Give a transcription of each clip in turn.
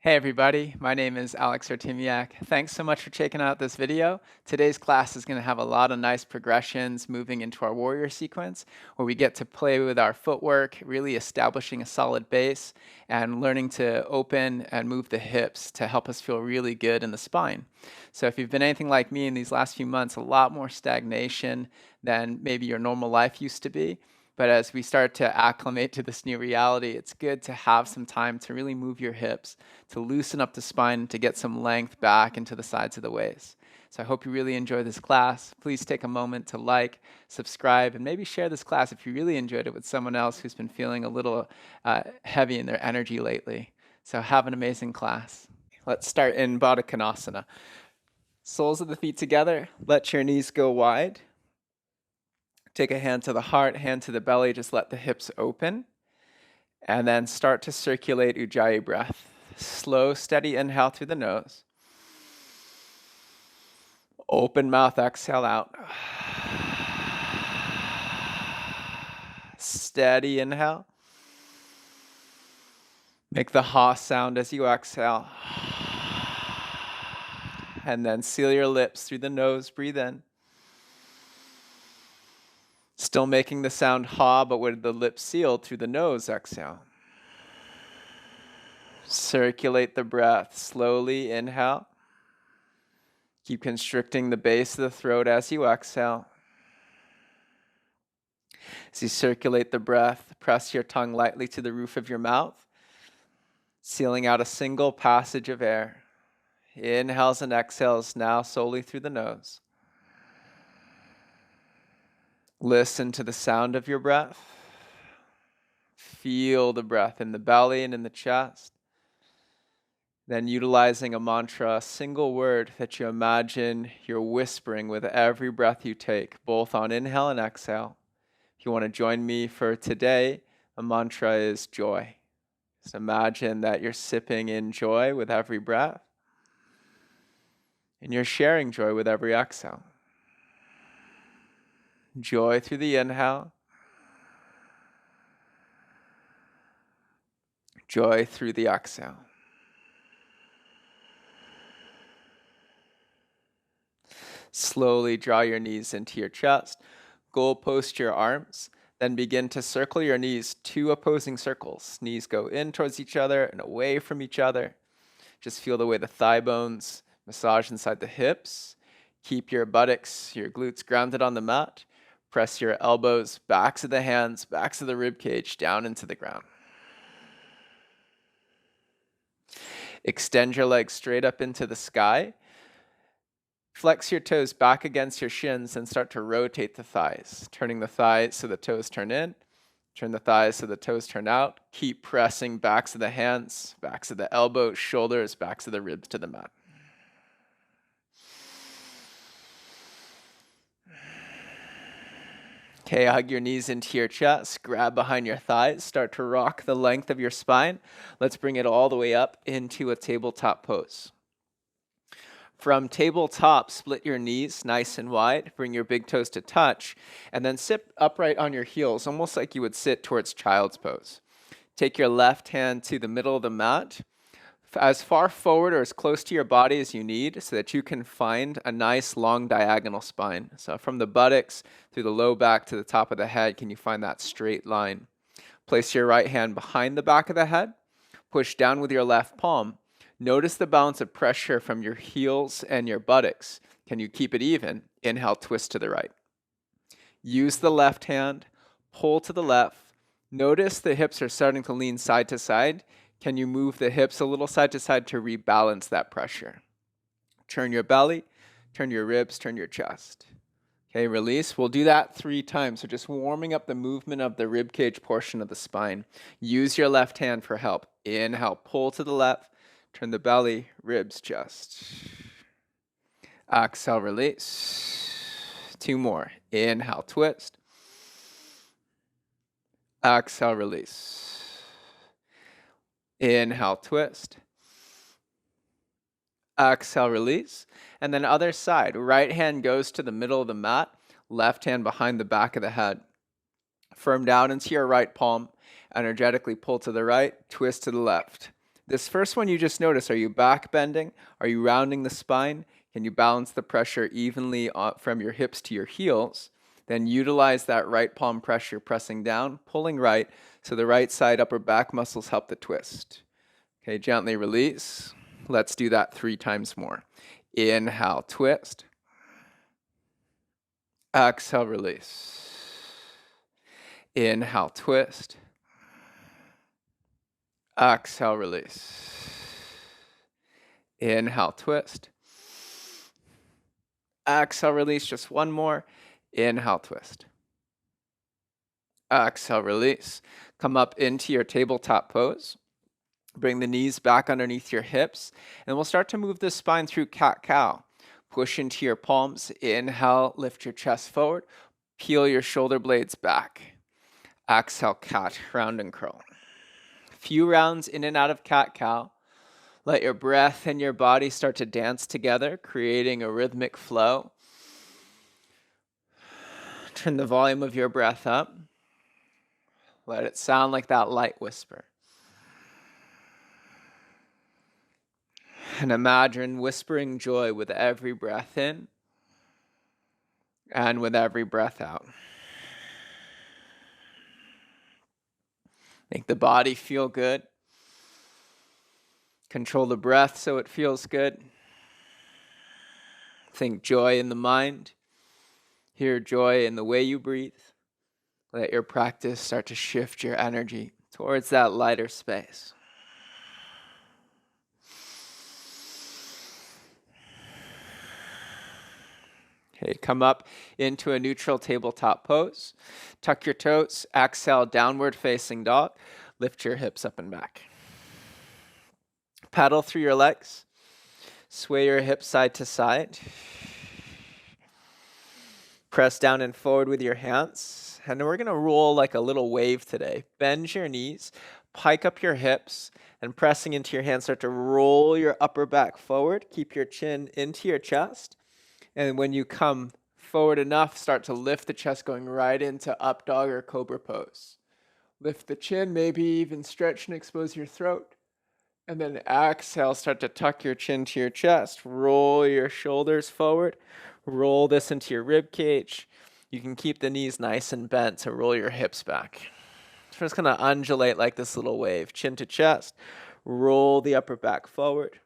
Hey everybody, my name is Alex Artemiak. Thanks so much for checking out this video. Today's class is going to have a lot of nice progressions moving into our warrior sequence where we get to play with our footwork, really establishing a solid base and learning to open and move the hips to help us feel really good in the spine. So if you've been anything like me in these last few months, a lot more stagnation than maybe your normal life used to be. But as we start to acclimate to this new reality, it's good to have some time to really move your hips, to loosen up the spine, to get some length back into the sides of the waist. So I hope you really enjoy this class. Please take a moment to like, subscribe, and maybe share this class if you really enjoyed it with someone else who's been feeling a little heavy in their energy lately. So have an amazing class. Let's start in Baddha Konasana. Soles of the feet together. Let your knees go wide. Take a hand to the heart, hand to the belly, just let the hips open. And then start to circulate Ujjayi breath. Slow, steady inhale through the nose. Open mouth, exhale out. Steady inhale. Make the ha sound as you exhale. And then seal your lips through the nose, breathe in. Still making the sound ha, but with the lips sealed through the nose, exhale. Circulate the breath. Slowly inhale. Keep constricting the base of the throat as you exhale. As you circulate the breath, press your tongue lightly to the roof of your mouth, sealing out a single passage of air. Inhales and exhales now solely through the nose. Listen to the sound of your breath. Feel the breath in the belly and in the chest. Then utilizing a mantra, a single word that you imagine you're whispering with every breath you take, both on inhale and exhale. If you want to join me for today, the mantra is joy. Just imagine that you're sipping in joy with every breath, and you're sharing joy with every exhale. Joy through the inhale, joy through the exhale. Slowly draw your knees into your chest, goal post your arms, then begin to circle your knees, two opposing circles. Knees go in towards each other and away from each other. Just feel the way the thigh bones massage inside the hips. Keep your buttocks, your glutes grounded on the mat. Press your elbows, backs of the hands, backs of the rib cage down into the ground. Extend your legs straight up into the sky. Flex your toes back against your shins and start to rotate the thighs, turning the thighs so the toes turn in, turn the thighs so the toes turn out. Keep pressing backs of the hands, backs of the elbows, shoulders, backs of the ribs to the mat. Okay, hug your knees into your chest, grab behind your thighs, start to rock the length of your spine. Let's bring it all the way up into a tabletop pose. From tabletop, split your knees nice and wide, bring your big toes to touch, and then sit upright on your heels, almost like you would sit towards child's pose. Take your left hand to the middle of the mat, as far forward or as close to your body as you need so that you can find a nice long diagonal spine. So from the buttocks through the low back to the top of the head, can you find that straight line? Place your right hand behind the back of the head, push down with your left palm. Notice the balance of pressure from your heels and your buttocks. Can you keep it even? Inhale, twist to the right. Use the left hand, pull to the left. Notice the hips are starting to lean side to side. Can you move the hips a little side to side to rebalance that pressure? Turn your belly, turn your ribs, turn your chest. Okay, release. We'll do that 3 times. So just warming up the movement of the rib cage portion of the spine. Use your left hand for help. Inhale, pull to the left. Turn the belly, ribs, chest. Exhale, release. 2 more. Inhale, twist. Exhale, release. Inhale, twist. Exhale, release. And then other side. Right hand goes to the middle of the mat. Left hand behind the back of the head. Firm down into your right palm. Energetically pull to the right, twist to the left. This first one you just notice, are you back bending? Are you rounding the spine? Can you balance the pressure evenly from your hips to your heels? Then utilize that right palm pressure, pressing down, pulling right, so the right side upper back muscles help the twist. Okay, gently release. Let's do that 3 times more. Inhale, twist. Exhale, release. Inhale, twist. Exhale, release. Inhale, twist. Exhale, release. Just one more. Inhale, twist. Exhale, release. Come up into your tabletop pose. Bring the knees back underneath your hips. And we'll start to move the spine through cat-cow. Push into your palms. Inhale, lift your chest forward. Peel your shoulder blades back. Exhale, cat, round and curl. Few rounds in and out of cat-cow. Let your breath and your body start to dance together, creating a rhythmic flow. Turn the volume of your breath up. Let it sound like that light whisper. And imagine whispering joy with every breath in and with every breath out. Make the body feel good. Control the breath so it feels good. Think joy in the mind. Hear joy in the way you breathe. Let your practice start to shift your energy towards that lighter space. Okay, come up into a neutral tabletop pose. Tuck your toes. Exhale, downward facing dog. Lift your hips up and back. Paddle through your legs. Sway your hips side to side. Press down and forward with your hands. And then we're going to roll like a little wave today. Bend your knees, pike up your hips, and pressing into your hands, start to roll your upper back forward. Keep your chin into your chest. And when you come forward enough, start to lift the chest, going right into up dog or cobra pose. Lift the chin, maybe even stretch and expose your throat. And then exhale, start to tuck your chin to your chest. Roll your shoulders forward. Roll this into your rib cage. You can keep the knees nice and bent to roll your hips back. So just going to undulate like this little wave. Chin to chest. Roll the upper back forward.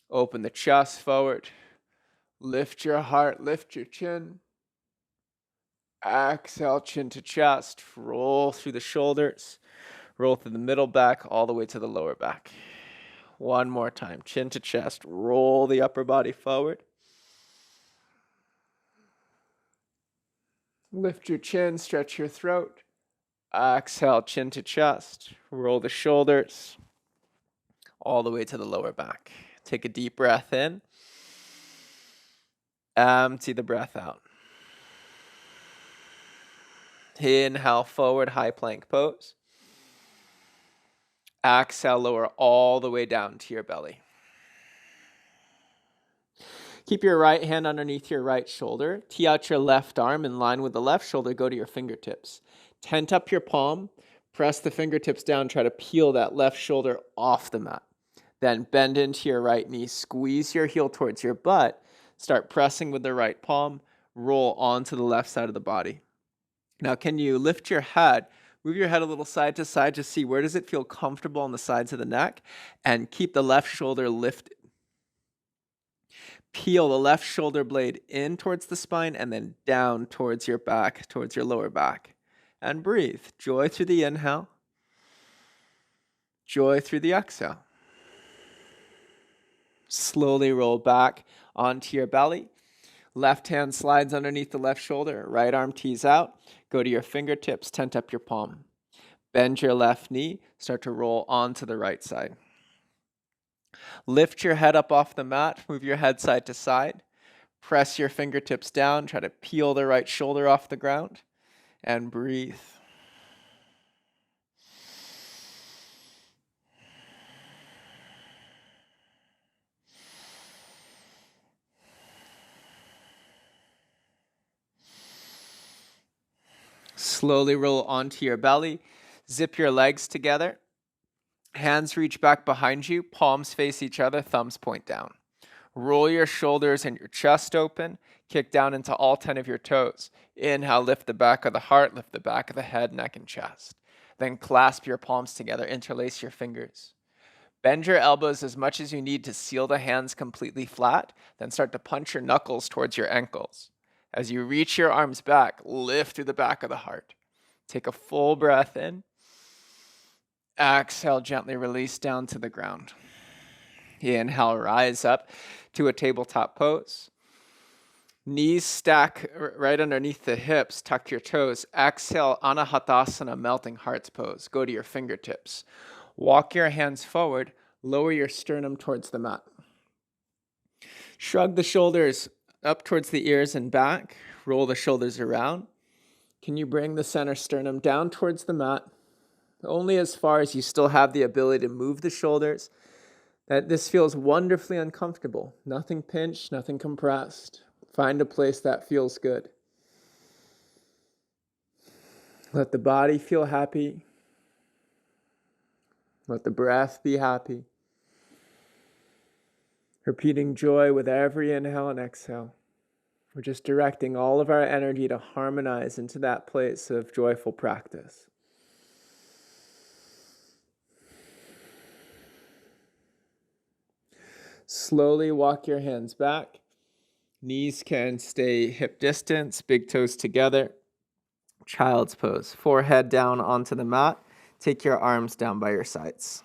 Open the chest forward. Lift your heart, lift your chin. Exhale, chin to chest. Roll through the shoulders. Roll through the middle back, all the way to the lower back. One more time. Chin to chest. Roll the upper body forward. Lift your chin, stretch your throat. Exhale, chin to chest. Roll the shoulders, all the way to the lower back. Take a deep breath in. Empty the breath out. Inhale, forward, high plank pose. Exhale, lower all the way down to your belly. Keep your right hand underneath your right shoulder. Tee out your left arm in line with the left shoulder. Go to your fingertips. Tent up your palm. Press the fingertips down. Try to peel that left shoulder off the mat. Then bend into your right knee. Squeeze your heel towards your butt. Start pressing with the right palm. Roll onto the left side of the body. Now, can you lift your head? Move your head a little side to side to see where does it feel comfortable on the sides of the neck, and keep the left shoulder lifted. Peel the left shoulder blade in towards the spine and then down towards your back, towards your lower back. And breathe. Joy through the inhale. Joy through the exhale. Slowly roll back onto your belly. Left hand slides underneath the left shoulder. Right arm tees out. Go to your fingertips. Tent up your palm. Bend your left knee. Start to roll onto the right side. Lift your head up off the mat. Move your head side to side. Press your fingertips down. Try to peel the right shoulder off the ground. And breathe. Slowly roll onto your belly. Zip your legs together. Hands reach back behind you, palms face each other, thumbs point down. Roll your shoulders and your chest open. Kick down into all 10 of your toes. Inhale, lift the back of the heart, lift the back of the head, neck, and chest. Then clasp your palms together, interlace your fingers. Bend your elbows as much as you need to seal the hands completely flat. Then start to punch your knuckles towards your ankles. As you reach your arms back, lift through the back of the heart. Take a full breath in. Exhale, gently release down to the ground. Inhale, rise up to a tabletop pose. Knees stack right underneath the hips, tuck your toes. Exhale, Anahatasana, melting hearts pose. Go to your fingertips. Walk your hands forward, lower your sternum towards the mat. Shrug the shoulders up towards the ears and back. Roll the shoulders around. Can you bring the center sternum down towards the mat? Only as far as you still have the ability to move the shoulders. That this feels wonderfully uncomfortable. Nothing pinched, nothing compressed. Find a place that feels good. Let the body feel happy. Let the breath be happy. Repeating joy with every inhale and exhale. We're just directing all of our energy to harmonize into that place of joyful practice. Slowly walk your hands back. Knees can stay hip distance, big toes together. Child's pose. Forehead down onto the mat. Take your arms down by your sides.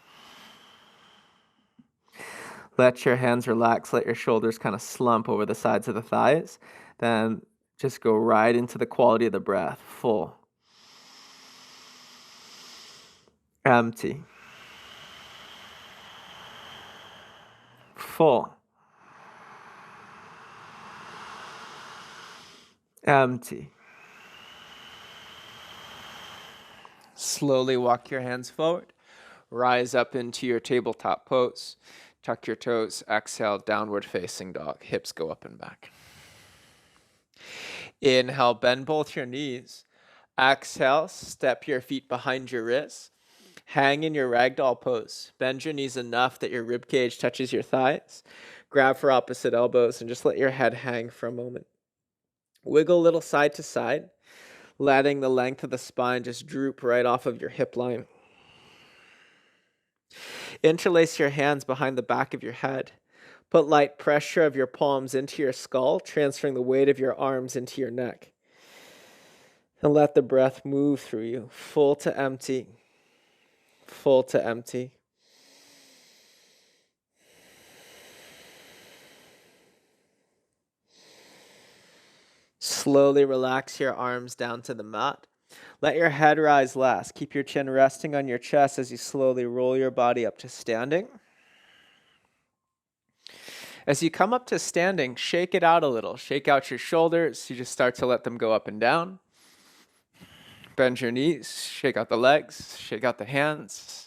Let your hands relax. Let your shoulders kind of slump over the sides of the thighs. Then just go right into the quality of the breath. Full. Empty. Full. Empty. Slowly walk your hands forward. Rise up into your tabletop pose. Tuck your toes. Exhale, downward facing dog. Hips go up and back. Inhale, bend both your knees. Exhale, step your feet behind your wrists. Hang in your ragdoll pose. Bend your knees enough that your rib cage touches your thighs. Grab for opposite elbows and just let your head hang for a moment. Wiggle a little side to side, letting the length of the spine just droop right off of your hip line. Interlace your hands behind the back of your head. Put light pressure of your palms into your skull, transferring the weight of your arms into your neck. And let the breath move through you, full to empty, full to empty. Slowly relax your arms down to the mat. Let your head rise last. Keep your chin resting on your chest as you slowly roll your body up to standing. As you come up to standing, shake it out a little. Shake out your shoulders. You just start to let them go up and down. Bend your knees. Shake out the legs. Shake out the hands.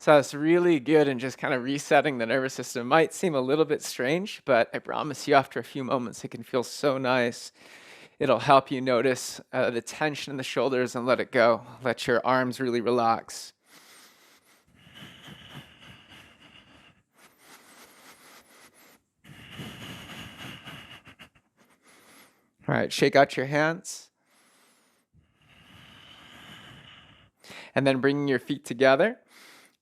So it's really good in just kind of resetting the nervous system. It might seem a little bit strange, but I promise you after a few moments, it can feel so nice. It'll help you notice the tension in the shoulders and let it go. Let your arms really relax. All right, shake out your hands. And then bringing your feet together.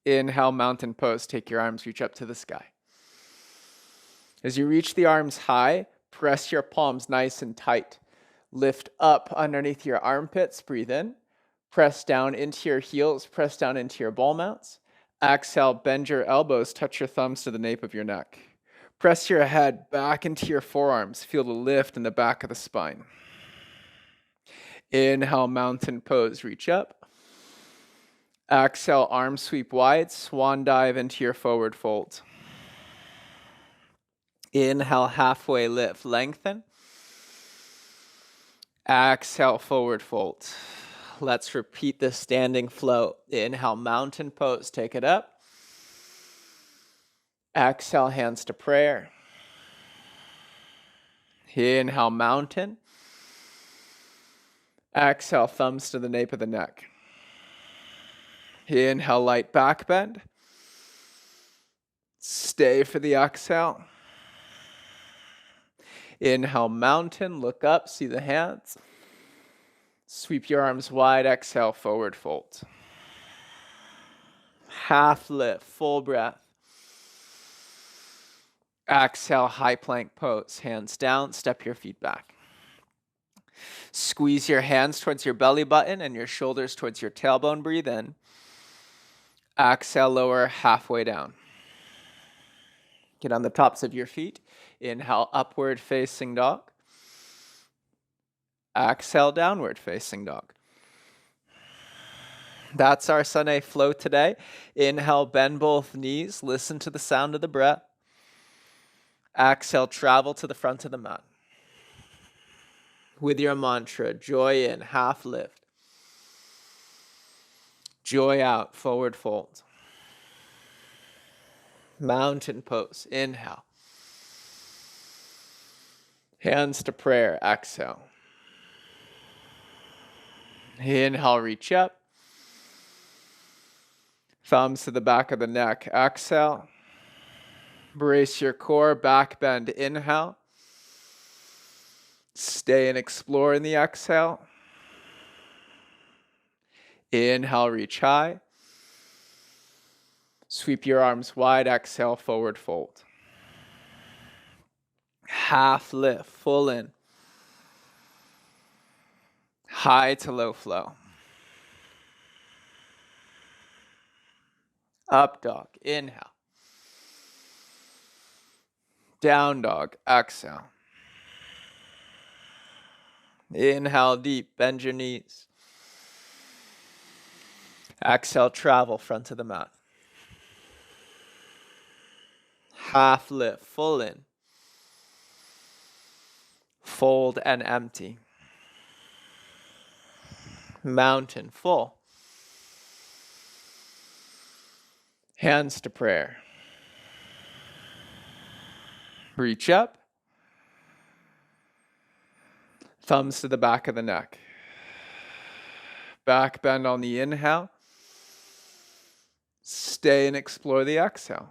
Inhale, mountain pose. Take your arms, reach up to the sky. As you reach the arms high, press your palms nice and tight. Lift up underneath your armpits, breathe in. Press down into your heels, press down into your ball mounts. Exhale, bend your elbows, touch your thumbs to the nape of your neck. Press your head back into your forearms, feel the lift in the back of the spine. Inhale, mountain pose, reach up. Exhale, arms sweep wide, swan dive into your forward fold. Inhale, halfway lift, lengthen. Exhale, forward fold. Let's repeat the standing flow. Inhale, mountain pose, take it up. Exhale, hands to prayer. Inhale, mountain. Exhale, thumbs to the nape of the neck. Inhale, light back bend. Stay for the exhale. Inhale, mountain, look up, see the hands. Sweep your arms wide, exhale, forward fold. Half lift, full breath. Exhale, high plank pose. Hands down, step your feet back. Squeeze your hands towards your belly button and your shoulders towards your tailbone. Breathe in. Exhale, lower halfway down. Get on the tops of your feet. Inhale, upward facing dog. Exhale, downward facing dog. That's our Sunday flow today. Inhale, bend both knees. Listen to the sound of the breath. Exhale, travel to the front of the mat. With your mantra, joy in, half lift. Joy out, forward fold. Mountain pose, inhale. Hands to prayer, exhale. Inhale, reach up. Thumbs to the back of the neck, exhale. Brace your core, back bend, inhale. Stay and explore in the exhale. Inhale, reach high. Sweep your arms wide, exhale, forward fold. Half lift, full in. High to low flow. Up dog, inhale. Down dog, exhale. Inhale deep, bend your knees. Exhale, travel front of the mat. Half lift, full in. Fold and empty. Mountain, full. Hands to prayer. Reach up. Thumbs to the back of the neck. Back bend on the inhale. Stay and explore the exhale.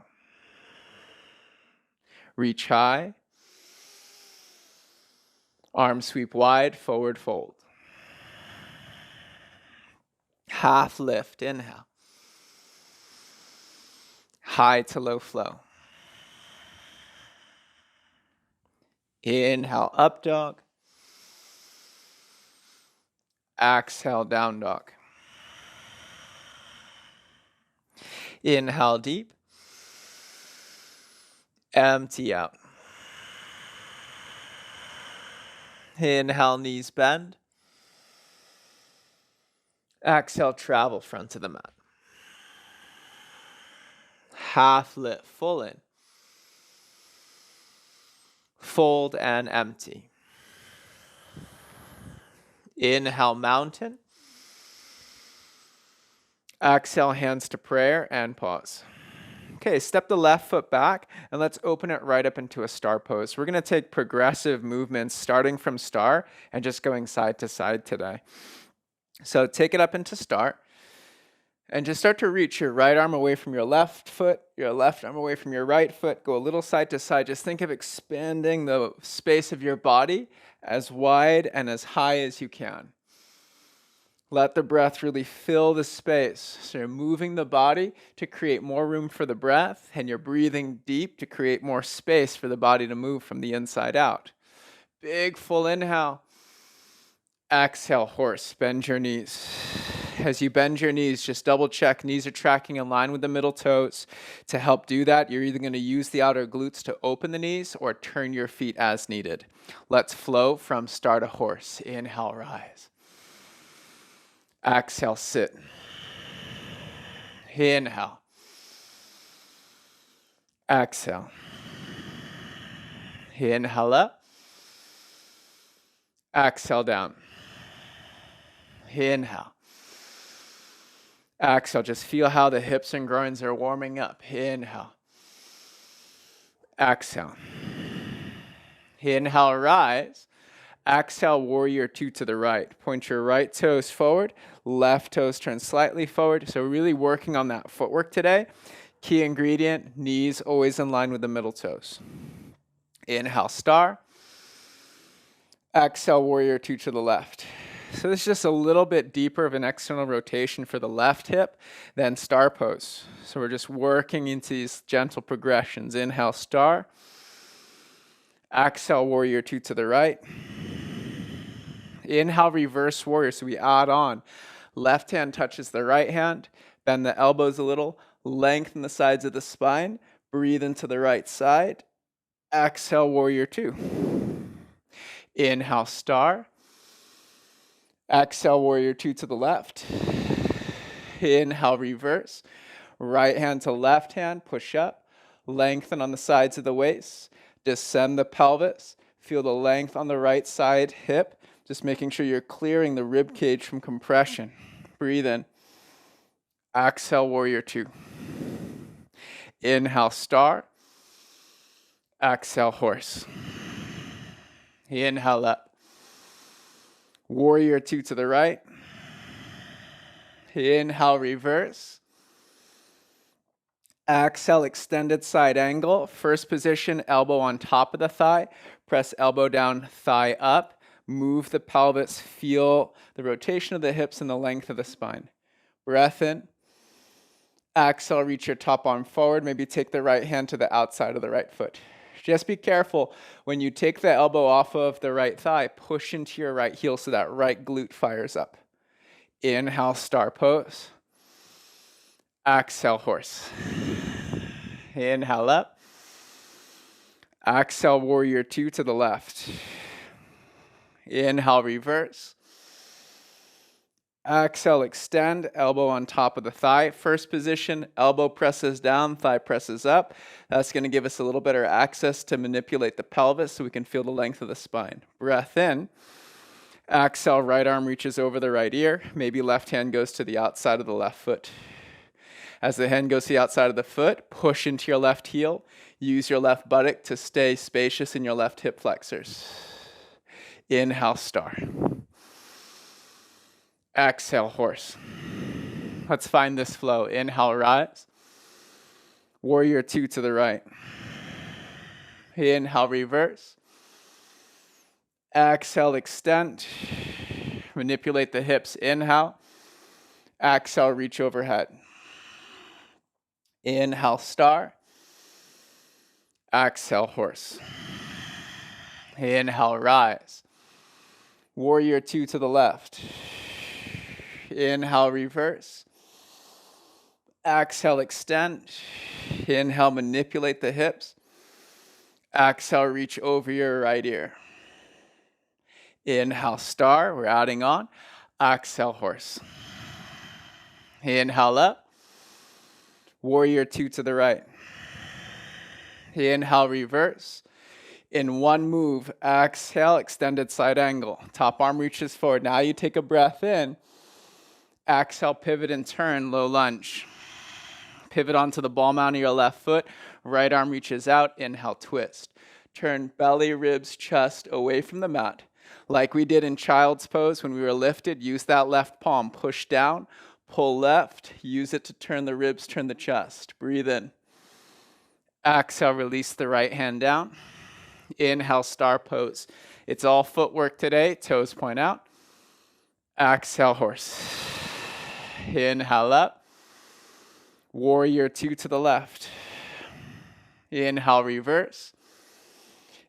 Reach high. Arms sweep wide, forward fold. Half lift, inhale. High to low flow. Inhale, up dog. Exhale, down dog. Inhale deep. Empty out. Inhale, knees bend. Exhale, travel front to the mat. Half lift, full in. Fold and empty. Inhale, mountain. Exhale, hands to prayer and pause. Okay, step the left foot back and let's open it right up into a star pose. We're going to take progressive movements starting from star and just going side to side today. So take it up into star and just start to reach your right arm away from your left foot, your left arm away from your right foot. Go a little side to side. Just think of expanding the space of your body as wide and as high as you can. Let the breath really fill the space. So you're moving the body to create more room for the breath, and you're breathing deep to create more space for the body to move from the inside out. Big full inhale. Exhale, horse. Bend your knees. As you bend your knees, just double check knees are tracking in line with the middle toes. To help do that, you're either going to use the outer glutes to open the knees or turn your feet as needed. Let's flow from star to horse. Inhale, rise. Exhale, sit. Inhale. Exhale. Inhale up. Exhale down. Inhale. Exhale. Just feel how the hips and groins are warming up. Inhale. Exhale. Inhale, rise. Exhale, warrior two to the right. Point your right toes forward. Left toes turn slightly forward. So really working on that footwork today. Key ingredient, knees always in line with the middle toes. Inhale, star. Exhale, warrior two to the left. So this is just a little bit deeper of an external rotation for the left hip than star pose. So we're just working into these gentle progressions. Inhale, star. Exhale, warrior two to the right. Inhale, reverse warrior. So we add on. Left hand touches the right hand. Bend the elbows a little. Lengthen the sides of the spine. Breathe into the right side. Exhale, warrior two. Inhale, star. Exhale, warrior two to the left. Inhale, reverse. Right hand to left hand, push up. Lengthen on the sides of the waist. Descend the pelvis. Feel the length on the right side hip. Just making sure you're clearing the rib cage from compression. Breathe in. Exhale, warrior two. Inhale, star. Exhale, horse. Inhale up. Warrior two to the right. Inhale, reverse. Exhale, extended side angle. First position, elbow on top of the thigh. Press elbow down, thigh up. Move the pelvis. Feel the rotation of the hips and the length of the spine. Breath in. Exhale, reach your top arm forward. Maybe take the right hand to the outside of the right foot. Just be careful when you take the elbow off of the right thigh, push into your right heel so that right glute fires up. Inhale, star pose. Exhale, horse. Inhale up. Exhale, warrior two to the left. Inhale, reverse. Exhale, extend, elbow on top of the thigh. First position, elbow presses down, thigh presses up. That's going to give us a little better access to manipulate the pelvis so we can feel the length of the spine. Breath in. Exhale, right arm reaches over the right ear. Maybe left hand goes to the outside of the left foot. As the hand goes to the outside of the foot, push into your left heel. Use your left buttock to stay spacious in your left hip flexors. Inhale, star. Exhale, horse. Let's find this flow. Inhale, rise. Warrior two to the right. Inhale, reverse. Exhale, extend. Manipulate the hips. Inhale. Exhale, reach overhead. Inhale, star. Exhale, horse. Inhale, rise. Warrior two to the left. Inhale, reverse. Exhale, extend. Inhale, manipulate the hips. Exhale, reach over your right ear. Inhale, star. We're adding on. Exhale, horse. Inhale up. Warrior two to the right. Inhale, reverse. In one move, exhale, extended side angle. Top arm reaches forward. Now you take a breath in. Exhale, pivot and turn, low lunge. Pivot onto the ball mount of your left foot. Right arm reaches out. Inhale, twist. Turn belly, ribs, chest away from the mat. Like we did in child's pose when we were lifted, use that left palm. Push down, pull left. Use it to turn the ribs, turn the chest. Breathe in. Exhale, release the right hand down. Inhale, star pose. It's all footwork today. Toes point out. Exhale, horse. Inhale up. Warrior two to the left. Inhale, reverse.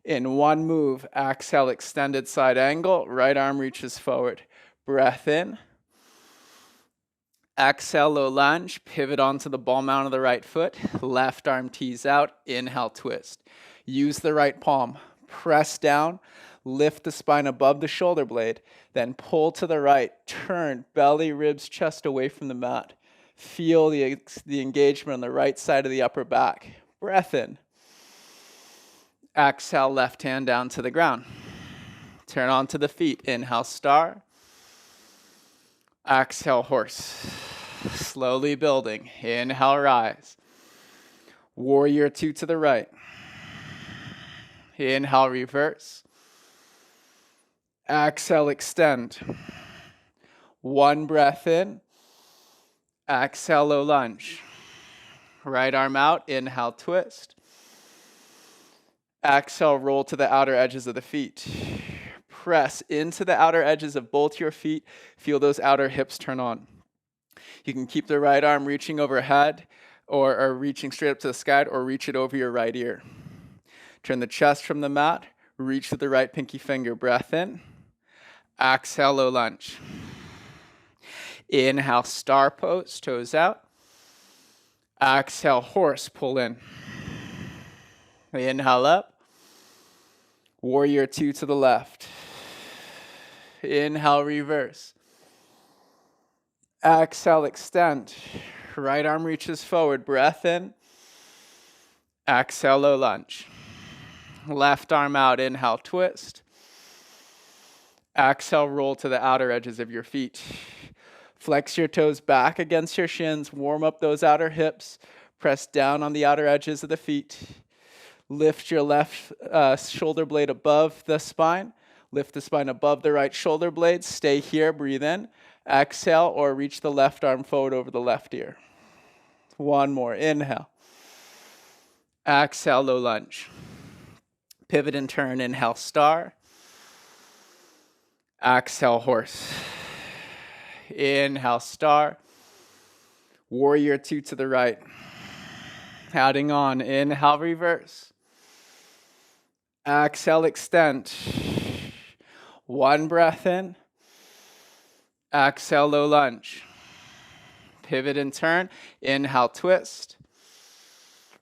In one move, exhale, extended side angle. Right arm reaches forward. Breath in. Exhale, low lunge. Pivot onto the ball mount of the right foot. Left arm tees out. Inhale, twist. Use the right palm. Press down. Lift the spine above the shoulder blade. Then pull to the right. Turn belly, ribs, chest away from the mat. Feel the engagement on the right side of the upper back. Breath in. Exhale, left hand down to the ground. Turn onto the feet. Inhale, star. Exhale, horse. Slowly building. Inhale, rise. Warrior two to the right. Inhale, reverse. Exhale, extend. One breath in. Exhale, low lunge. Right arm out, inhale, twist. Exhale, roll to the outer edges of the feet. Press into the outer edges of both your feet. Feel those outer hips turn on. You can keep the right arm reaching overhead or reaching straight up to the sky, or reach it over your right ear. Turn the chest from the mat, reach with the right pinky finger. Breath in. Exhale, low lunge. Inhale, star pose, toes out. Exhale, horse, pull in. Inhale up. Warrior 2 to the left. Inhale, reverse. Exhale, extend. Right arm reaches forward. Breath in. Exhale, low lunge. Left arm out. Inhale, twist. Exhale, roll to the outer edges of your feet. Flex your toes back against your shins. Warm up those outer hips. Press down on the outer edges of the feet. Lift your left shoulder blade above the spine. Lift the spine above the right shoulder blade. Stay here. Breathe in. Exhale, or reach the left arm forward over the left ear. One more. Inhale. Exhale, low lunge. Pivot and turn. Inhale, star. Exhale, horse. Inhale, star. Warrior 2 to the right. Adding on. Inhale, reverse. Exhale, extend. One breath in. Exhale, low lunge. Pivot and turn. Inhale, twist.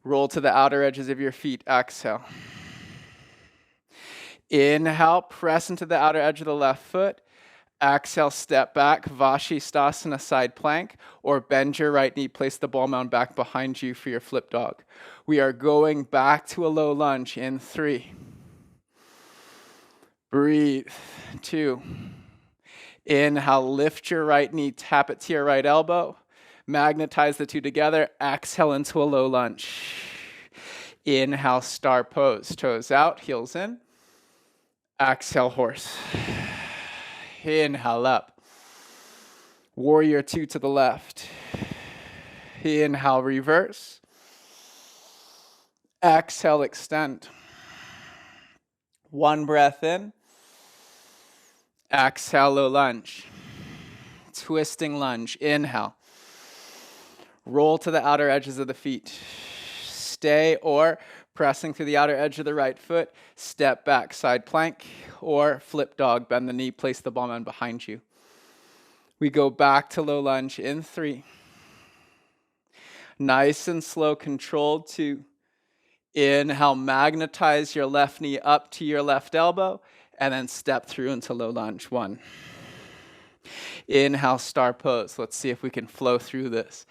Roll to the outer edges of your feet. Exhale. Inhale, press into the outer edge of the left foot. Exhale, step back, Vashisthasana, side plank, or bend your right knee, place the ball mound back behind you for your flip dog. We are going back to a low lunge in 3. Breathe. 2. Inhale, lift your right knee, tap it to your right elbow. Magnetize the two together. Exhale into a low lunge. Inhale, star pose. Toes out, heels in. Exhale, horse. Inhale up. Warrior 2 to the left. Inhale, reverse. Exhale, extend. One breath in. Exhale, low lunge. Twisting lunge. Inhale. Roll to the outer edges of the feet. Stay or pressing through the outer edge of the right foot. Step back, side plank, or flip dog. Bend the knee, place the ball mound behind you. We go back to low lunge in 3. Nice and slow, controlled 2. Inhale, magnetize your left knee up to your left elbow, and then step through into low lunge. 1. Inhale, star pose. Let's see if we can flow through this.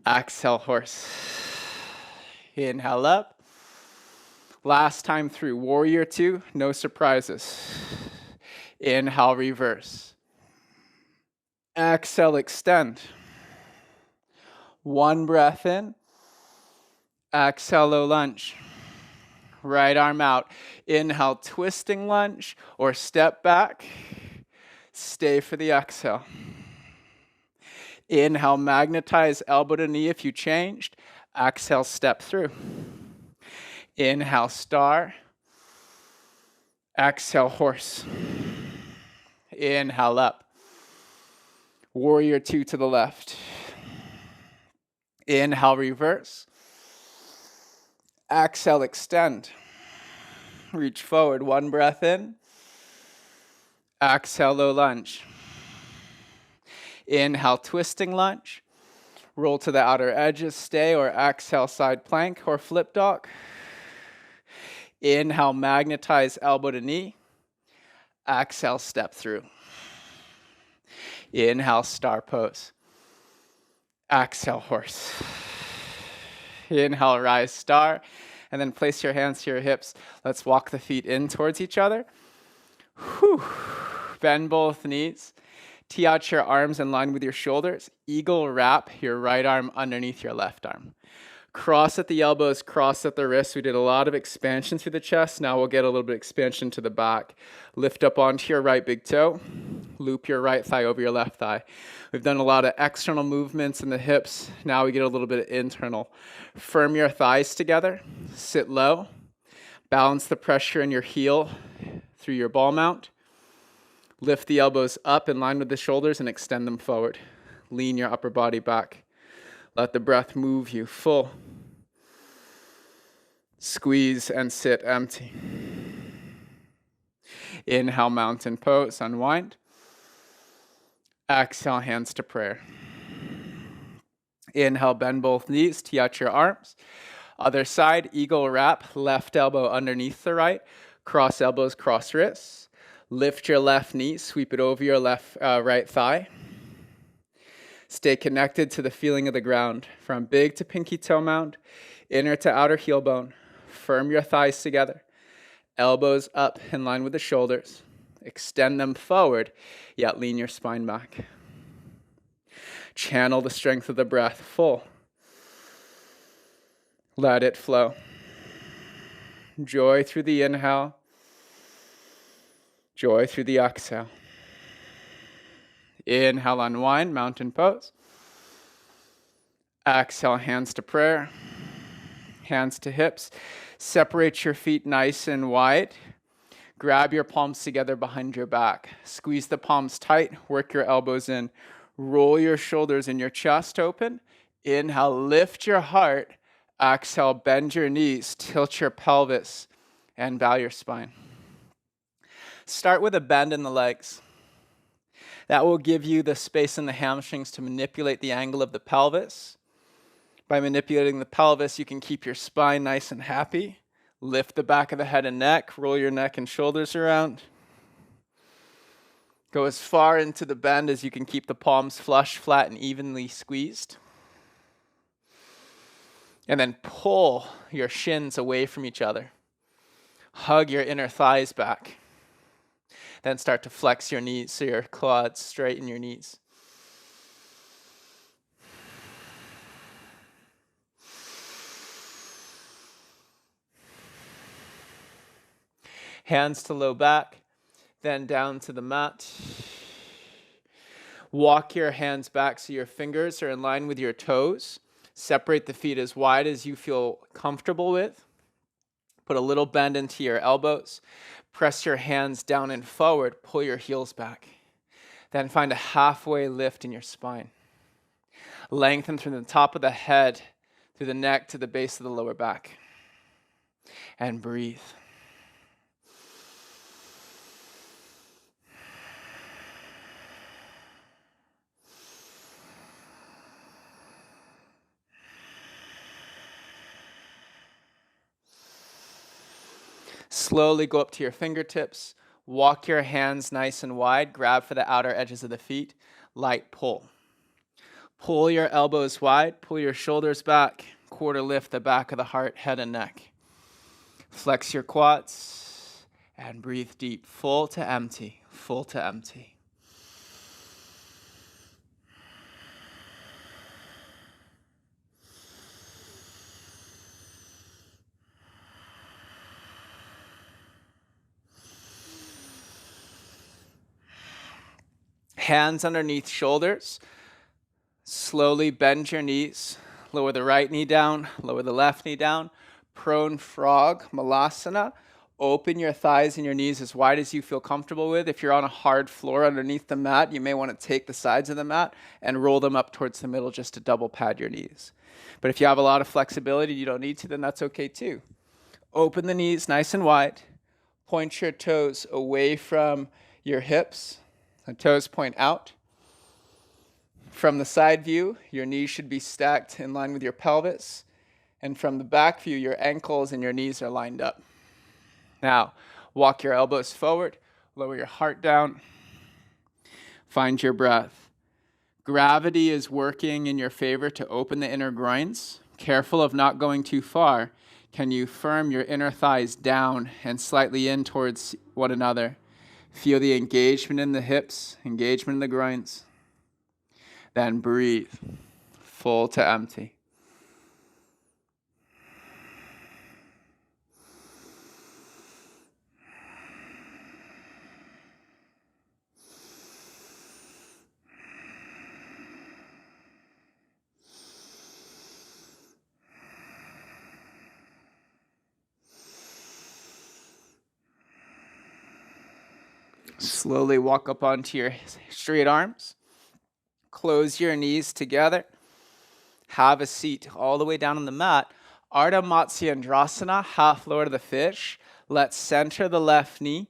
Exhale, horse. Inhale up. Last time through. Warrior 2, no surprises. Inhale, reverse. Exhale, extend. One breath in. Exhale, low lunge. Right arm out. Inhale, twisting lunge or step back. Stay for the exhale. Inhale, magnetize elbow to knee if you changed. Exhale, step through. Inhale, star. Exhale, horse. Inhale, up. Warrior 2 to the left. Inhale, reverse. Exhale, extend. Reach forward. One breath in. Exhale, low lunge. Inhale, twisting lunge. Roll to the outer edges. Stay or exhale, side plank or flip dog. Inhale, magnetize elbow to knee. Exhale, step through. Inhale, star pose. Exhale, horse. Inhale, rise, star. And then place your hands to your hips. Let's walk the feet in towards each other. Whew. Bend both knees. Tee out your arms in line with your shoulders. Eagle wrap your right arm underneath your left arm. Cross at the elbows, cross at the wrists. We did a lot of expansion through the chest. Now we'll get a little bit of expansion to the back. Lift up onto your right big toe. Loop your right thigh over your left thigh. We've done a lot of external movements in the hips. Now we get a little bit of internal. Firm your thighs together. Sit low. Balance the pressure in your heel through your ball mount. Lift the elbows up in line with the shoulders and extend them forward. Lean your upper body back. Let the breath move you full. Squeeze and sit empty. Inhale, mountain pose, unwind. Exhale, hands to prayer. Inhale, bend both knees, tee out your arms. Other side, eagle wrap, left elbow underneath the right. Cross elbows, cross wrists. Lift your left knee, sweep it over your right thigh. Stay connected to the feeling of the ground, from big to pinky toe mound, inner to outer heel bone. Firm your thighs together. Elbows up in line with the shoulders. Extend them forward, yet lean your spine back. Channel the strength of the breath full. Let it flow. Joy through the inhale. Joy through the exhale. Inhale, unwind, mountain pose. Exhale, hands to prayer. Hands to hips. Separate your feet nice and wide. Grab your palms together behind your back. Squeeze the palms tight. Work your elbows in. Roll your shoulders and your chest open. Inhale, lift your heart. Exhale, bend your knees. Tilt your pelvis and bow your spine. Start with a bend in the legs. That will give you the space in the hamstrings to manipulate the angle of the pelvis. By manipulating the pelvis, you can keep your spine nice and happy. Lift the back of the head and neck. Roll your neck and shoulders around. Go as far into the bend as you can keep the palms flush, flat, and evenly squeezed. And then pull your shins away from each other. Hug your inner thighs back. Then start to flex your knees so your quads straighten your knees. Hands to low back, then down to the mat. Walk your hands back so your fingers are in line with your toes. Separate the feet as wide as you feel comfortable with. Put a little bend into your elbows. Press your hands down and forward. Pull your heels back. Then find a halfway lift in your spine. Lengthen from the top of the head, through the neck to the base of the lower back. And breathe. Slowly go up to your fingertips. Walk your hands nice and wide. Grab for the outer edges of the feet. Light pull. Pull your elbows wide. Pull your shoulders back. Quarter lift the back of the heart, head, and neck. Flex your quads and breathe deep. Full to empty. Full to empty. Hands underneath shoulders. Slowly bend your knees. Lower the right knee down. Lower the left knee down. Prone frog, malasana. Open your thighs and your knees as wide as you feel comfortable with. If you're on a hard floor underneath the mat, you may want to take the sides of the mat and roll them up towards the middle just to double pad your knees. But if you have a lot of flexibility, you don't need to, then that's okay too. Open the knees nice and wide. Point your toes away from your hips. The toes point out. From the side view, your knees should be stacked in line with your pelvis. And from the back view, your ankles and your knees are lined up. Now, walk your elbows forward, lower your heart down. Find your breath. Gravity is working in your favor to open the inner groins. Careful of not going too far. Can you firm your inner thighs down and slightly in towards one another? Feel the engagement in the hips, engagement in the groins. Then breathe, full to empty. Slowly walk up onto your straight arms. Close your knees together. Have a seat all the way down on the mat. Ardha Matsyendrasana, half lower to the fish. Let's center the left knee.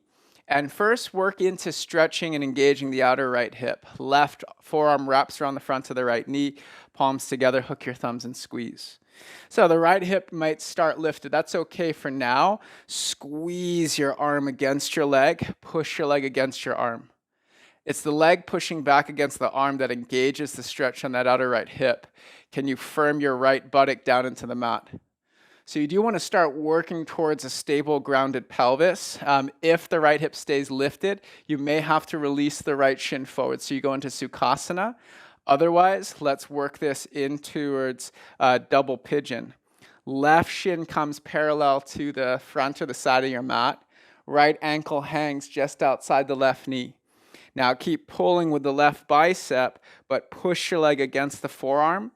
And first work into stretching and engaging the outer right hip. Left forearm wraps around the front of the right knee. Palms together, hook your thumbs and squeeze. So the right hip might start lifted. That's okay for now. Squeeze your arm against your leg. Push your leg against your arm. It's the leg pushing back against the arm that engages the stretch on that outer right hip. Can you firm your right buttock down into the mat? So you do want to start working towards a stable, grounded pelvis. If the right hip stays lifted, you may have to release the right shin forward. So you go into Sukhasana. Otherwise, let's work this in towards double pigeon. Left shin comes parallel to the front or the side of your mat. Right ankle hangs just outside the left knee. Now keep pulling with the left bicep, but push your leg against the forearm.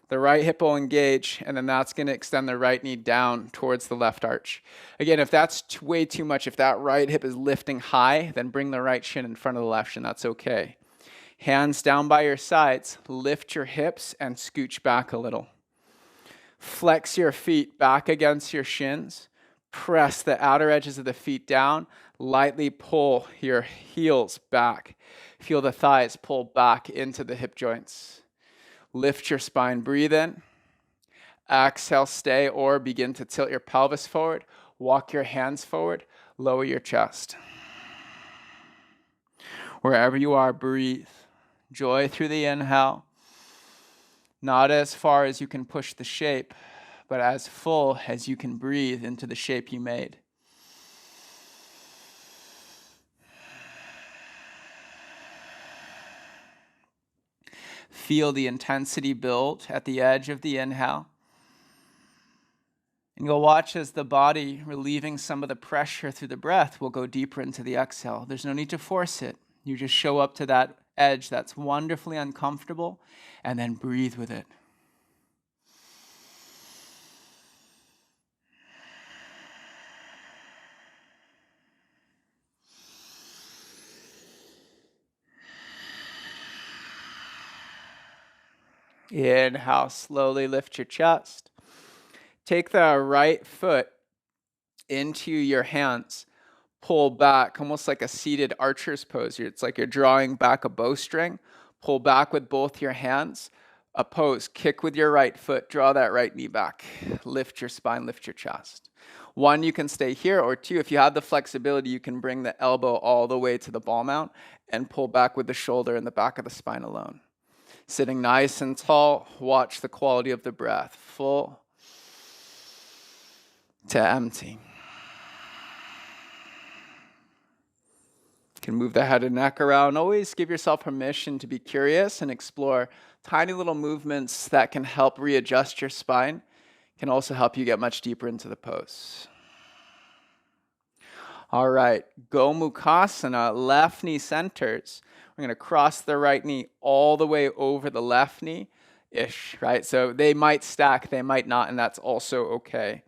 The right hip will engage, and then that's going to extend the right knee down towards the left arch. Again, if that's way too much, if that right hip is lifting high, then bring the right shin in front of the left shin. That's okay. Hands down by your sides. Lift your hips and scooch back a little. Flex your feet back against your shins. Press the outer edges of the feet down. Lightly pull your heels back. Feel the thighs pull back into the hip joints. Lift your spine, breathe in. Exhale, stay, or begin to tilt your pelvis forward. Walk your hands forward. Lower your chest. Wherever you are, breathe. Joy through the inhale. Not as far as you can push the shape, but as full as you can breathe into the shape you made. Feel the intensity build at the edge of the inhale. And you'll watch as the body, relieving some of the pressure through the breath, will go deeper into the exhale. There's no need to force it. You just show up to that edge that's wonderfully uncomfortable, and then breathe with it. Inhale, slowly lift your chest. Take the right foot into your hands. Pull back, almost like a seated archer's pose. It's like you're drawing back a bowstring. Pull back with both your hands. A pose, kick with your right foot, draw that right knee back. Lift your spine, lift your chest. One, you can stay here, or two, if you have the flexibility, you can bring the elbow all the way to the ball mount and pull back with the shoulder and the back of the spine alone. Sitting nice and tall, watch the quality of the breath. Full to empty. You can move the head and neck around. Always give yourself permission to be curious and explore tiny little movements that can help readjust your spine. Can also help you get much deeper into the pose. All right, Gomukhasana, left knee centers. We're going to cross the right knee all the way over the left knee-ish, right? So they might stack, they might not, and that's also okay.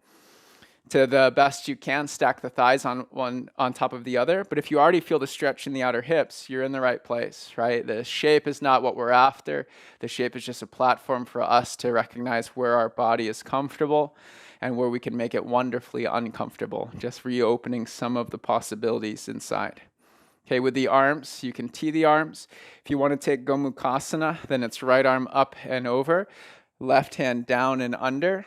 To the best you can, stack the thighs on one on top of the other. But if you already feel the stretch in the outer hips, you're in the right place, right? The shape is not what we're after. The shape is just a platform for us to recognize where our body is comfortable and where we can make it wonderfully uncomfortable, just reopening some of the possibilities inside. Okay, with the arms, you can tee the arms. If you want to take Gomukhasana, then it's right arm up and over, left hand down and under.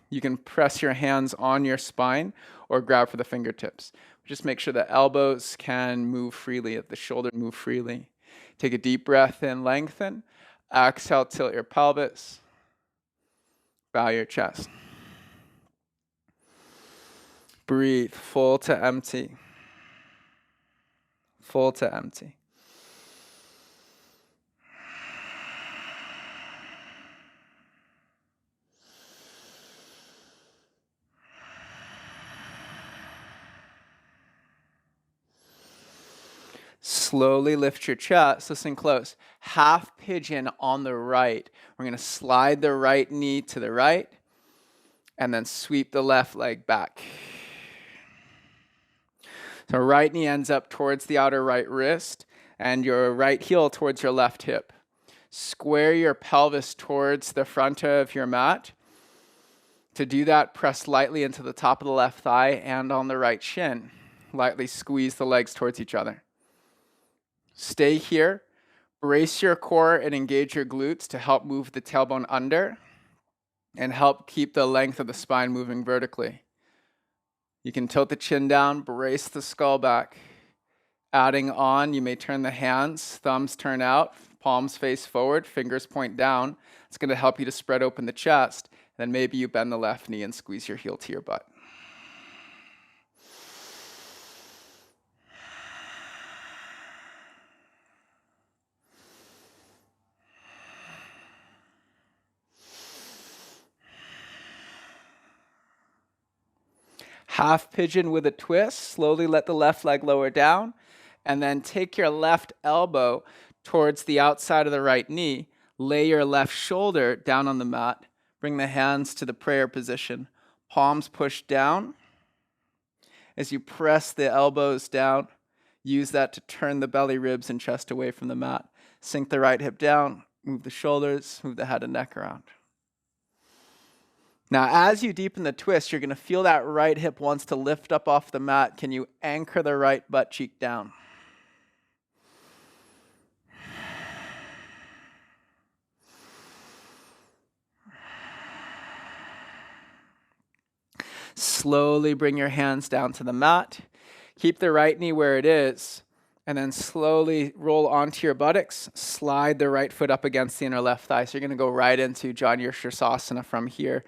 You can press your hands on your spine or grab for the fingertips. Just make sure the elbows can move freely, the shoulder move freely. Take a deep breath in, lengthen. Exhale, tilt your pelvis. Bow your chest. Breathe, full to empty. Full to empty. Slowly lift your chest, listen close. Half pigeon on the right. We're going to slide the right knee to the right and then sweep the left leg back. So right knee ends up towards the outer right wrist and your right heel towards your left hip. Square your pelvis towards the front of your mat. To do that, press lightly into the top of the left thigh and on the right shin. Lightly squeeze the legs towards each other. Stay here. Brace your core and engage your glutes to help move the tailbone under and help keep the length of the spine moving vertically. You can tilt the chin down, brace the skull back. Adding on, you may turn the hands, thumbs turn out, palms face forward, fingers point down. It's going to help you to spread open the chest. Then maybe you bend the left knee and squeeze your heel to your butt. Half pigeon with a twist. Slowly let the left leg lower down. And then take your left elbow towards the outside of the right knee. Lay your left shoulder down on the mat. Bring the hands to the prayer position. Palms push down. As you press the elbows down, use that to turn the belly, ribs, and chest away from the mat. Sink the right hip down. Move the shoulders. Move the head and neck around. Now, as you deepen the twist, you're going to feel that right hip wants to lift up off the mat. Can you anchor the right butt cheek down? Slowly bring your hands down to the mat. Keep the right knee where it is, and then slowly roll onto your buttocks. Slide the right foot up against the inner left thigh. So you're going to go right into Janu Sirsasana from here.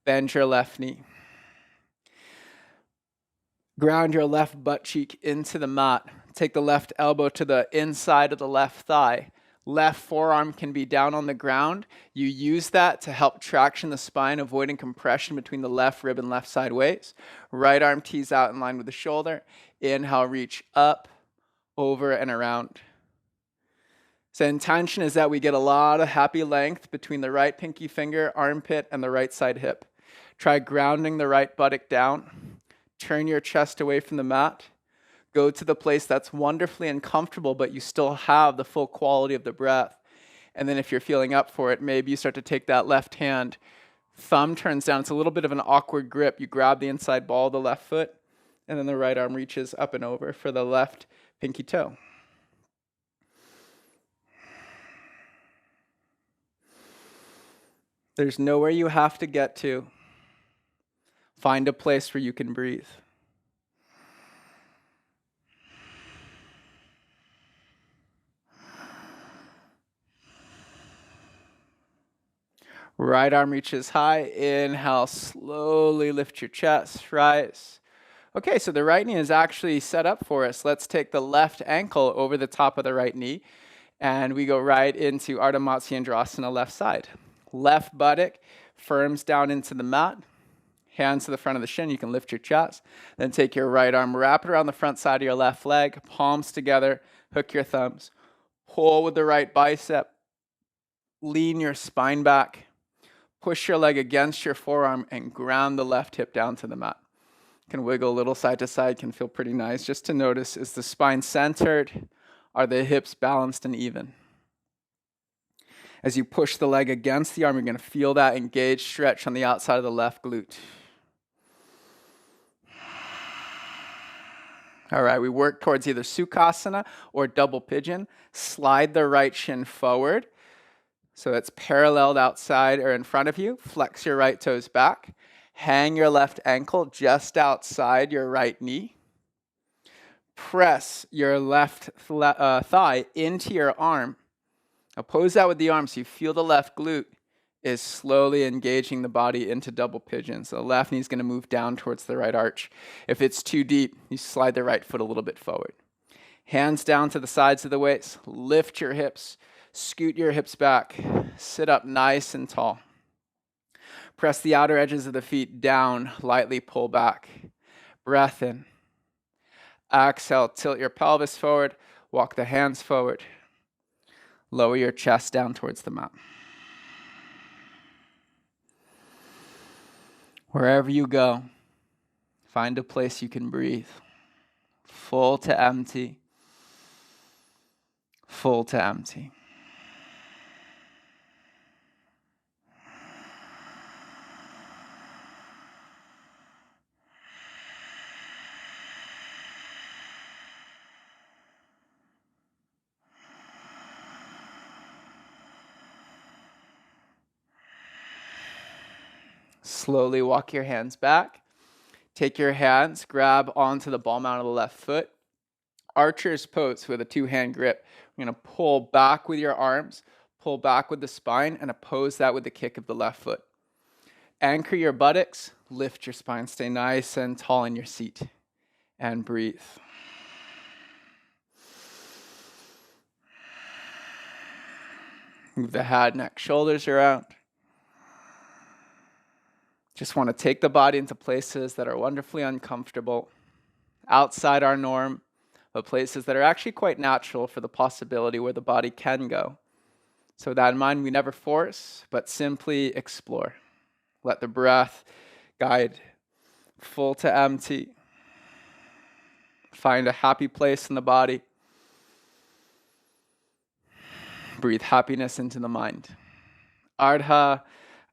Bend your left knee. Ground your left butt cheek into the mat. Take the left elbow to the inside of the left thigh. Left forearm can be down on the ground. You use that to help traction the spine, avoiding compression between the left rib and left side waist. Right arm tees out in line with the shoulder. Inhale, reach up, over, and around. So intention is that we get a lot of happy length between the right pinky finger, armpit, and the right side hip. Try grounding the right buttock down. Turn your chest away from the mat. Go to the place that's wonderfully uncomfortable, but you still have the full quality of the breath. And then if you're feeling up for it, maybe you start to take that left hand. Thumb turns down. It's a little bit of an awkward grip. You grab the inside ball of the left foot, and then the right arm reaches up and over for the left pinky toe. There's nowhere you have to get to. Find a place where you can breathe. Right arm reaches high. Inhale, slowly lift your chest, rise. Okay, so the right knee is actually set up for us. Let's take the left ankle over the top of the right knee, and we go right into Ardha Matsyendrasana, left side. Left buttock firms down into the mat. Hands to the front of the shin. You can lift your chest. Then take your right arm, wrap it around the front side of your left leg, palms together, hook your thumbs. Pull with the right bicep. Lean your spine back. Push your leg against your forearm and ground the left hip down to the mat. You can wiggle a little side to side, can feel pretty nice. Just to notice, is the spine centered? Are the hips balanced and even? As you push the leg against the arm, you're going to feel that engaged stretch on the outside of the left glute. All right, we work towards either Sukhasana or double pigeon. Slide the right shin forward. So it's paralleled outside or in front of you. Flex your right toes back. Hang your left ankle just outside your right knee. Press your left thigh into your arm. Oppose that with the arm so you feel the left glute is slowly engaging the body into double pigeon. So the left knee is going to move down towards the right arch. If it's too deep, you slide the right foot a little bit forward. Hands down to the sides of the waist. Lift your hips. Scoot your hips back. Sit up nice and tall. Press the outer edges of the feet down. Lightly pull back. Breath in. Exhale. Tilt your pelvis forward. Walk the hands forward. Lower your chest down towards the mat. Wherever you go, find a place you can breathe. Full to empty. Full to empty. Slowly walk your hands back. Take your hands, grab onto the ball mount of the left foot. Archer's pose with a two-hand grip. We're going to pull back with your arms, pull back with the spine, and oppose that with the kick of the left foot. Anchor your buttocks, lift your spine, stay nice and tall in your seat, and breathe. Move the head, neck, shoulders around. Just want to take the body into places that are wonderfully uncomfortable, outside our norm, but places that are actually quite natural for the possibility where the body can go. So with that in mind, we never force, but simply explore. Let the breath guide. Full to empty. Find a happy place in the body. Breathe happiness into the mind.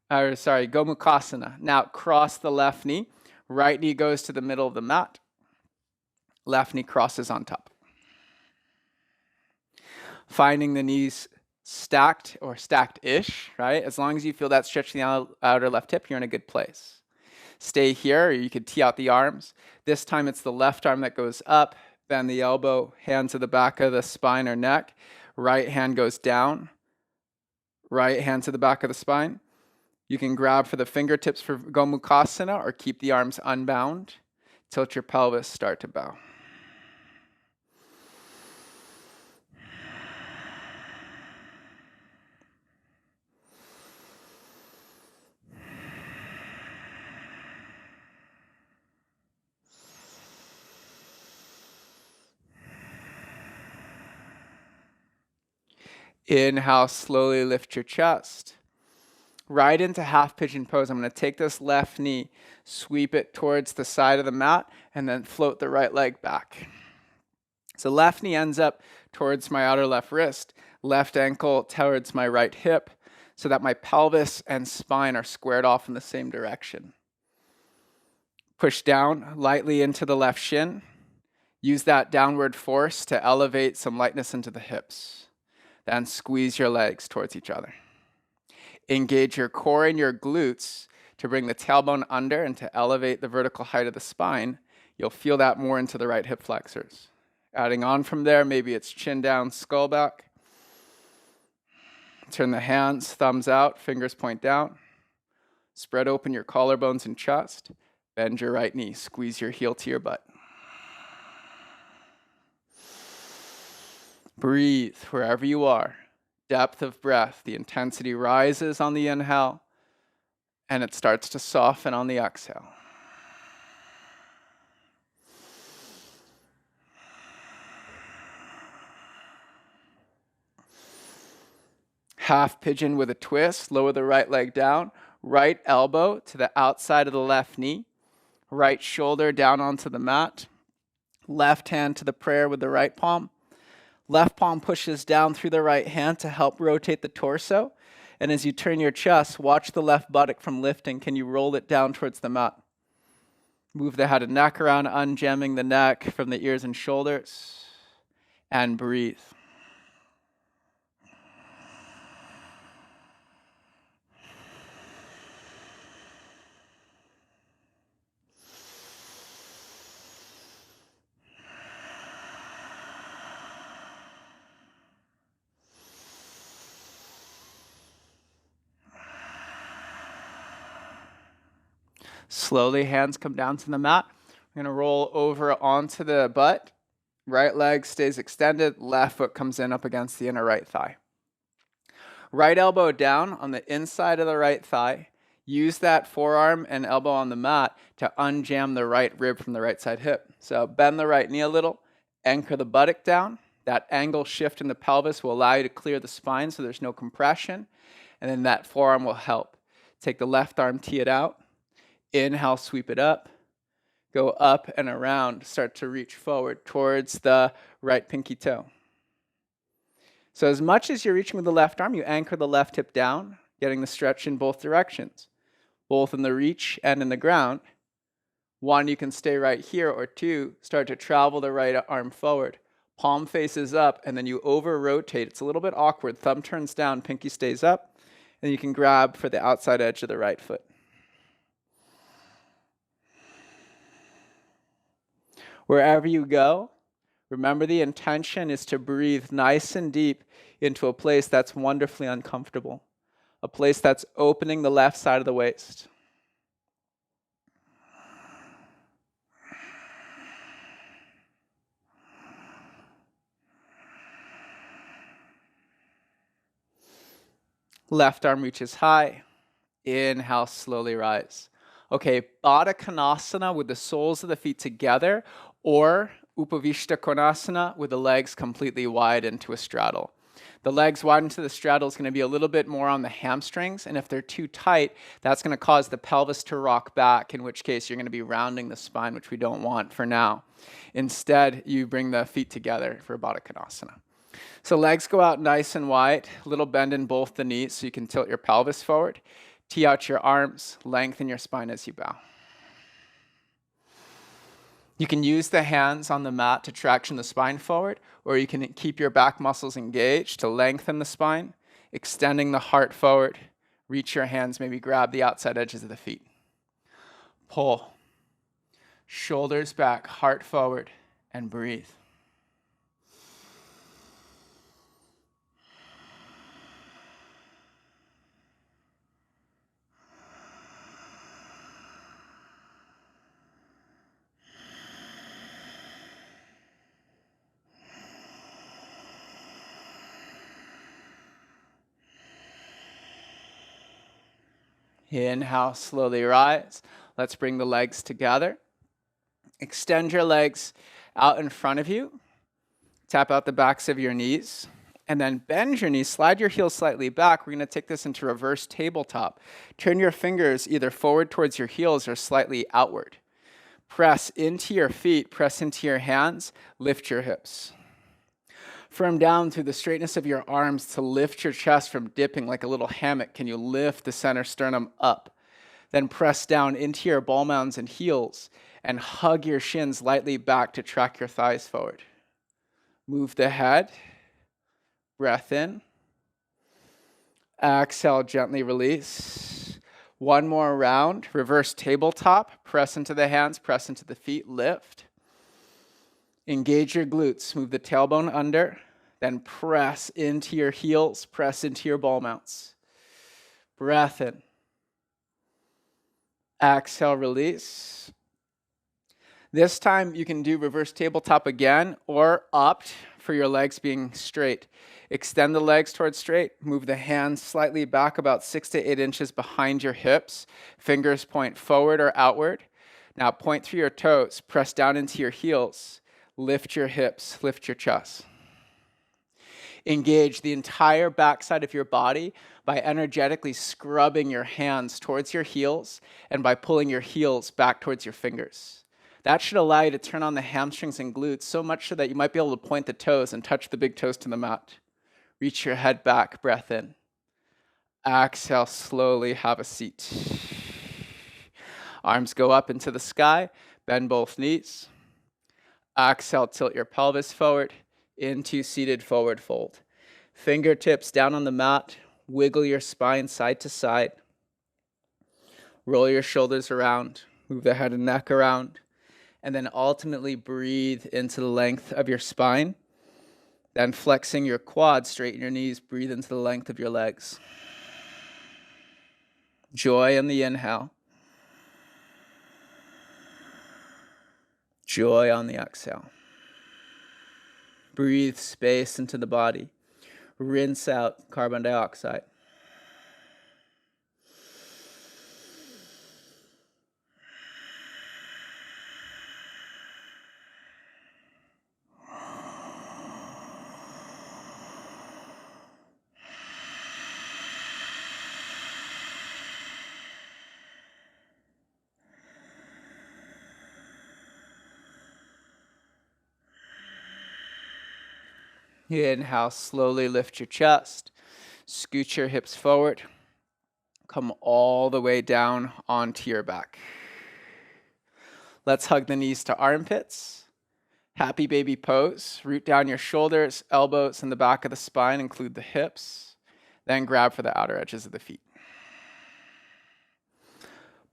Gomukhasana. Now cross the left knee. Right knee goes to the middle of the mat. Left knee crosses on top. Finding the knees stacked or stacked-ish, right? As long as you feel that stretching the outer left hip, you're in a good place. Stay here, or you could tee out the arms. This time it's the left arm that goes up, bend the elbow, hand to the back of the spine or neck. Right hand goes down. Right hand to the back of the spine. You can grab for the fingertips for Gomukhasana or keep the arms unbound. Tilt your pelvis, start to bow. Inhale, slowly lift your chest. Right into half pigeon pose. I'm going to take this left knee, sweep it towards the side of the mat, and then float the right leg back. So left knee ends up towards my outer left wrist, left ankle towards my right hip, so that my pelvis and spine are squared off in the same direction. Push down lightly into the left shin. Use that downward force to elevate some lightness into the hips. Then squeeze your legs towards each other. Engage your core and your glutes to bring the tailbone under and to elevate the vertical height of the spine. You'll feel that more into the right hip flexors. Adding on from there, maybe it's chin down, skull back. Turn the hands, thumbs out, fingers point down. Spread open your collarbones and chest. Bend your right knee, squeeze your heel to your butt. Breathe wherever you are. Depth of breath. The intensity rises on the inhale, and it starts to soften on the exhale. Half pigeon with a twist. Lower the right leg down. Right elbow to the outside of the left knee. Right shoulder down onto the mat. Left hand to the prayer with the right palm. Left palm pushes down through the right hand to help rotate the torso. And as you turn your chest, watch the left buttock from lifting. Can you roll it down towards the mat? Move the head and neck around, unjamming the neck from the ears and shoulders. And breathe. Slowly, hands come down to the mat. We're going to roll over onto the butt. Right leg stays extended. Left foot comes in up against the inner right thigh. Right elbow down on the inside of the right thigh. Use that forearm and elbow on the mat to unjam the right rib from the right side hip. So bend the right knee a little. Anchor the buttock down. That angle shift in the pelvis will allow you to clear the spine so there's no compression. And then that forearm will help. Take the left arm, tee it out. Inhale, sweep it up. Go up and around. Start to reach forward towards the right pinky toe. So as much as you're reaching with the left arm, you anchor the left hip down, getting the stretch in both directions, both in the reach and in the ground. 1, you can stay right here, or 2, start to travel the right arm forward. Palm faces up, and then you over-rotate. It's a little bit awkward. Thumb turns down, pinky stays up, and you can grab for the outside edge of the right foot. Wherever you go, remember the intention is to breathe nice and deep into a place that's wonderfully uncomfortable, a place that's opening the left side of the waist. Left arm reaches high. Inhale, slowly rise. Okay, Baddha Konasana with the soles of the feet together, or Upavishta Konasana with the legs completely wide into a straddle. The legs wide into the straddle is going to be a little bit more on the hamstrings, and if they're too tight, that's going to cause the pelvis to rock back, in which case you're going to be rounding the spine, which we don't want for now. Instead, you bring the feet together for Baddha Konasana. So legs go out nice and wide, a little bend in both the knees so you can tilt your pelvis forward. Tee out your arms, lengthen your spine as you bow. You can use the hands on the mat to traction the spine forward, or you can keep your back muscles engaged to lengthen the spine, extending the heart forward. Reach your hands, maybe grab the outside edges of the feet. Pull. Shoulders back, heart forward, and breathe. Inhale, slowly rise. Let's bring the legs together. Extend your legs out in front of you. Tap out the backs of your knees. And then bend your knees, slide your heels slightly back. We're going to take this into reverse tabletop. Turn your fingers either forward towards your heels or slightly outward. Press into your feet, press into your hands, lift your hips. Firm down through the straightness of your arms to lift your chest from dipping like a little hammock. Can you lift the center sternum up? Then press down into your ball mounds and heels and hug your shins lightly back to track your thighs forward. Move the head. Breath in. Exhale, gently release. One more round. Reverse tabletop. Press into the hands, press into the feet, lift. Engage your glutes. Move the tailbone under. Then press into your heels, press into your ball mounts. Breath in. Exhale, release. This time you can do reverse tabletop again or opt for your legs being straight. Extend the legs towards straight. Move the hands slightly back about 6 to 8 inches behind your hips. Fingers point forward or outward. Now point through your toes. Press down into your heels. Lift your hips. Lift your chest. Engage the entire backside of your body by energetically scrubbing your hands towards your heels and by pulling your heels back towards your fingers. That should allow you to turn on the hamstrings and glutes so much so that you might be able to point the toes and touch the big toes to the mat. Reach your head back, breath in. Exhale, slowly have a seat. Arms go up into the sky, bend both knees. Exhale, tilt your pelvis forward into seated forward fold. Fingertips down on the mat, wiggle your spine side to side. Roll your shoulders around, move the head and neck around, and then ultimately breathe into the length of your spine. Then flexing your quads, straighten your knees, breathe into the length of your legs. Joy on the inhale. Joy on the exhale. Breathe space into the body. Rinse out carbon dioxide. Inhale, slowly lift your chest. Scoot your hips forward. Come all the way down onto your back. Let's hug the knees to armpits. Happy baby pose. Root down your shoulders, elbows, and the back of the spine, include the hips. Then grab for the outer edges of the feet.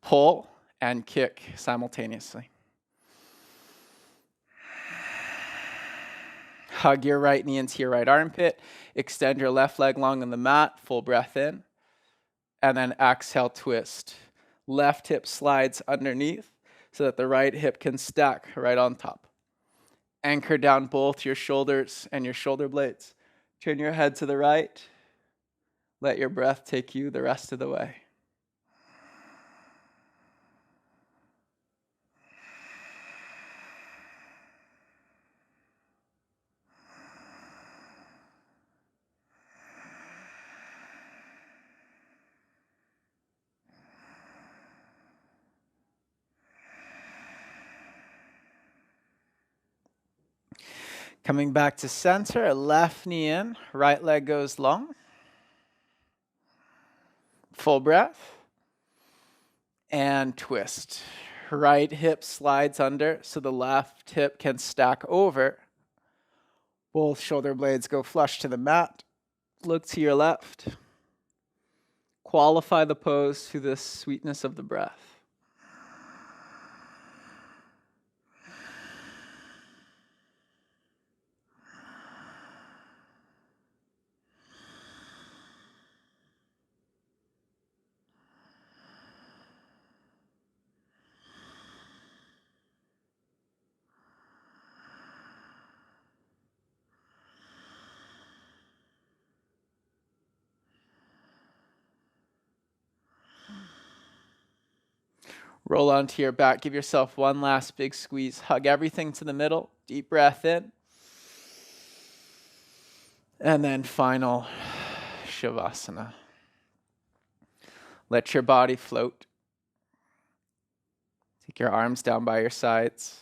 Pull and kick simultaneously. Hug your right knee into your right armpit. Extend your left leg long on the mat. Full breath in. And then exhale, twist. Left hip slides underneath so that the right hip can stack right on top. Anchor down both your shoulders and your shoulder blades. Turn your head to the right. Let your breath take you the rest of the way. Coming back to center, left knee in, right leg goes long. Full breath. And twist. Right hip slides under so the left hip can stack over. Both shoulder blades go flush to the mat. Look to your left. Qualify the pose through the sweetness of the breath. Roll onto your back. Give yourself one last big squeeze. Hug everything to the middle. Deep breath in. And then final Shavasana. Let your body float. Take your arms down by your sides.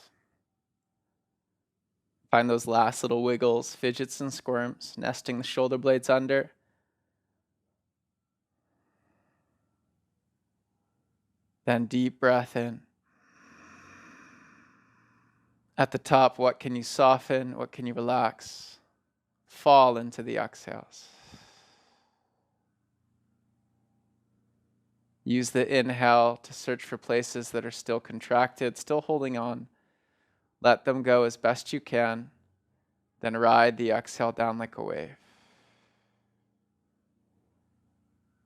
Find those last little wiggles, fidgets and squirms, nesting the shoulder blades under. Then deep breath in. At the top, what can you soften? What can you relax? Fall into the exhales. Use the inhale to search for places that are still contracted, still holding on. Let them go as best you can. Then ride the exhale down like a wave.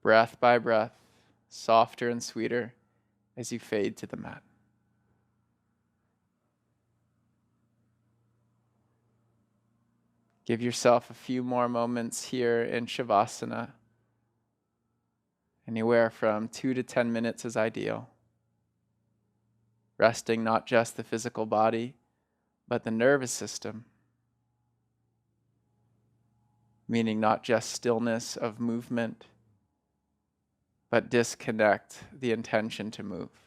Breath by breath, softer and sweeter as you fade to the mat. Give yourself a few more moments here in Shavasana. Anywhere from 2 to 10 minutes is ideal. Resting not just the physical body, but the nervous system. Meaning not just stillness of movement, but disconnect the intention to move.